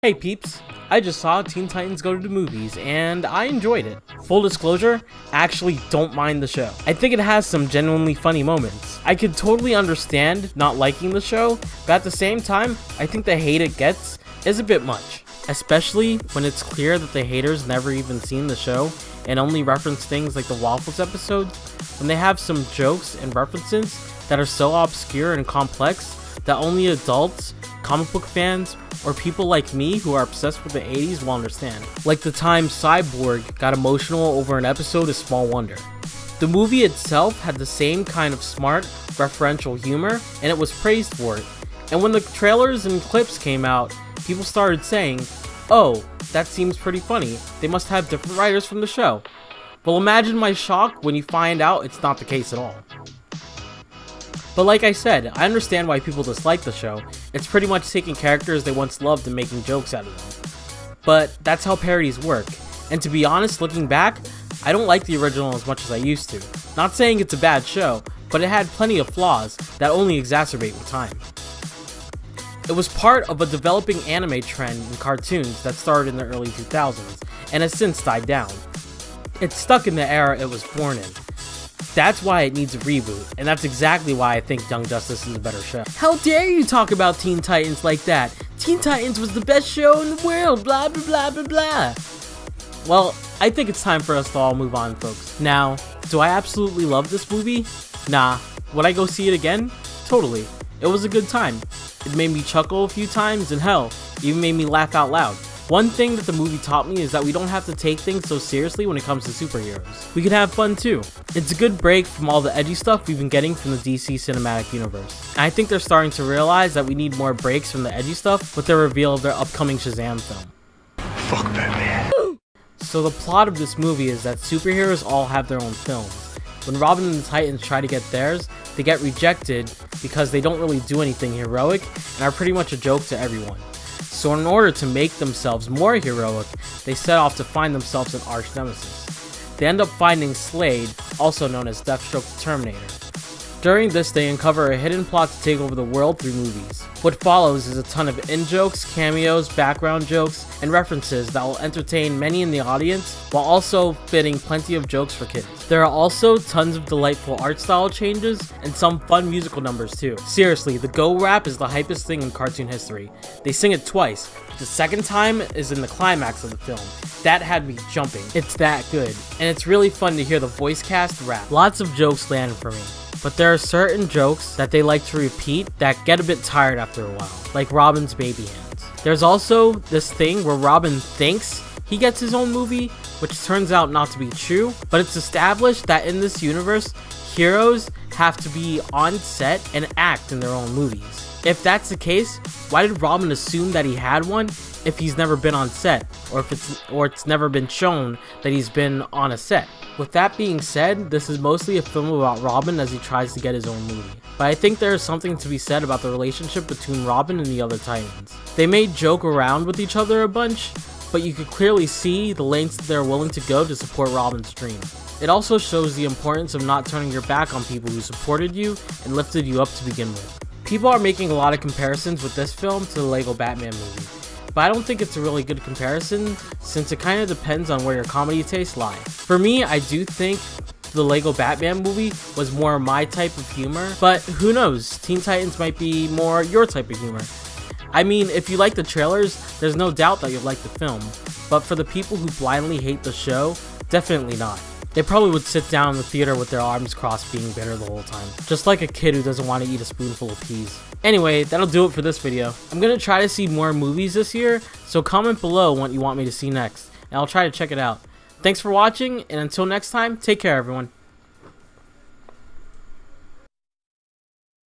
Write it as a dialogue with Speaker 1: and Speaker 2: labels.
Speaker 1: Hey peeps, I just saw Teen Titans Go to the Movies and I enjoyed it. Full disclosure, I actually don't mind the show. I think it has some genuinely funny moments. I could totally understand not liking the show, but at the same time, I think the hate it gets is a bit much. Especially when it's clear that the haters never even seen the show and only reference things like the Waffles episodes, when they have some jokes and references that are so obscure and complex that only adults, comic book fans, or people like me who are obsessed with the 80s will understand. Like the time Cyborg got emotional over an episode of Small Wonder. The movie itself had the same kind of smart, referential humor, and it was praised for it. And when the trailers and clips came out, people started saying, "Oh, that seems pretty funny. They must have different writers from the show." Well, imagine my shock when you find out it's not the case at all. But like I said, I understand why people dislike the show. It's pretty much taking characters they once loved and making jokes out of them. But that's how parodies work. And to be honest, looking back, I don't like the original as much as I used to. Not saying it's a bad show, but it had plenty of flaws that only exacerbate with time. It was part of a developing anime trend in cartoons that started in the early 2000s and has since died down. It's stuck in the era it was born in. That's why it needs a reboot, and that's exactly why I think Young Justice is a better show. How dare you talk about Teen Titans like that? Teen Titans was the best show in the world, blah blah blah blah blah. Well, I think it's time for us to all move on, folks. Now, do I absolutely love this movie? Nah. Would I go see it again? Totally. It was a good time. It made me chuckle a few times, and hell, even made me laugh out loud. One thing that the movie taught me is that we don't have to take things so seriously when it comes to superheroes. We can have fun too. It's a good break from all the edgy stuff we've been getting from the DC cinematic universe. And I think they're starting to realize that we need more breaks from the edgy stuff with their reveal of their upcoming Shazam film.
Speaker 2: Fuck Batman.
Speaker 1: So the plot of this movie is that superheroes all have their own films. When Robin and the Titans try to get theirs, they get rejected because they don't really do anything heroic and are pretty much a joke to everyone. So in order to make themselves more heroic, they set off to find themselves an arch nemesis. They end up finding Slade, also known as Deathstroke the Terminator. During this, they uncover a hidden plot to take over the world through movies. What follows is a ton of in-jokes, cameos, background jokes, and references that will entertain many in the audience, while also fitting plenty of jokes for kids. There are also tons of delightful art style changes, and some fun musical numbers too. Seriously, the Go rap is the hypest thing in cartoon history. They sing it twice. The second time is in the climax of the film. That had me jumping. It's that good. And it's really fun to hear the voice cast rap. Lots of jokes land for me. But there are certain jokes that they like to repeat that get a bit tired after a while, like Robin's baby hands. There's also this thing where Robin thinks he gets his own movie, which turns out not to be true, but it's established that in this universe, heroes have to be on set and act in their own movies. If that's the case, why did Robin assume that he had one if he's never been on set, or it's never been shown that he's been on a set? With that being said, this is mostly a film about Robin as he tries to get his own movie. But I think there is something to be said about the relationship between Robin and the other Titans. They may joke around with each other a bunch, but you could clearly see the lengths they're willing to go to support Robin's dream. It also shows the importance of not turning your back on people who supported you and lifted you up to begin with. People are making a lot of comparisons with this film to the Lego Batman movie, but I don't think it's a really good comparison since it kind of depends on where your comedy tastes lie. For me, I do think the Lego Batman movie was more my type of humor, but who knows, Teen Titans might be more your type of humor. I mean, if you like the trailers, there's no doubt that you'll like the film, but for the people who blindly hate the show, definitely not. They probably would sit down in the theater with their arms crossed being bitter the whole time. Just like a kid who doesn't want to eat a spoonful of peas. Anyway, that'll do it for this video. I'm going to try to see more movies this year, so comment below what you want me to see next, and I'll try to check it out. Thanks for watching, and until next time, take care everyone.